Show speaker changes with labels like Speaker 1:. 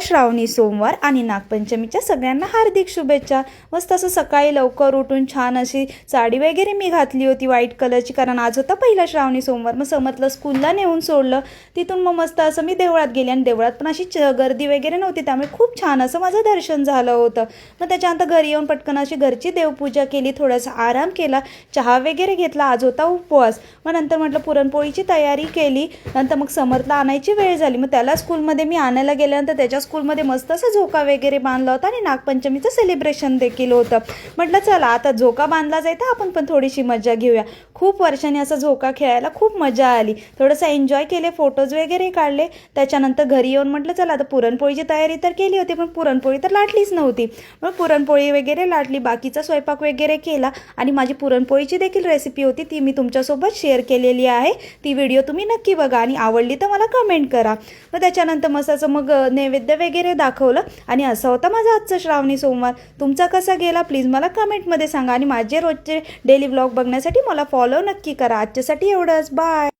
Speaker 1: श्रावणी सोमवार आणि नागपंचमीच्या सगळ्यांना हार्दिक शुभेच्छा। मस्त असं सकाळी लवकर उठून छान अशी साडी वगैरे मी घातली होती व्हाईट कलरची, कारण आज होता पहिला श्रावणी सोमवार। मग समतला स्कूलला नेऊन सोडलं, तिथून मग मस्त असं मी देवळात गेले आणि देवळात पण अशी गर्दी वगैरे नव्हती, त्यामुळे खूप छान असं माझं दर्शन झालं होतं। मग त्याच्यानंतर घरी येऊन पटकन अशी घरची देवपूजा केली, थोडासा आराम केला, चहा वगैरे घेतला, आज होता उपवास। मग नंतर म्हटलं पुरणपोळीची तयारी केली, नंतर मग समर्थला आणायची वेळ झाली, मग त्याला स्कूलमध्ये मी आणायला गेल्यानंतर त्याच्या स्कूलमध्ये मस्त असं झोका वगैरे बांधला होता आणि नागपंचमीचं सेलिब्रेशन देखील होतं। म्हटलं चला आता झोका बांधला जाईल तर आपण पण थोडीशी मजा घेऊया। खूप वर्षांनी असा झोका खेळायला खूप मजा आली, थोडंसं एन्जॉय केले, फोटोज वगैरे काढले। त्याच्यानंतर घरी येऊन म्हटलं चला आता पुरणपोळीची तयारी तर केली होती, पण पुरणपोळी तर लाटलीच नव्हती। मग पुरणपोळी वगैरे लाटली, बाकीचा स्वयंपाक वगैरे केला आणि माझी पुरणपोळीची देखील रेसिपी होती, ती मी तुमच्यासोबत शेअर केलेली आहे। ती व्हिडिओ तुम्ही नक्की बघा आणि आवडली तर मला कमेंट करा। मग त्याच्यानंतर मस्त असं मग नैवेद्य वगैरे दाखवलं आणि असा होता माझा आजचा श्रावणी सोमवार। तुमचा कसा गेला प्लीज मला कमेंटमध्ये सांगा आणि माझे रोजचे डेली व्लॉग बघण्यासाठी मला फॉलो नक्की करा। आजच्यासाठी एवढंच, बाय।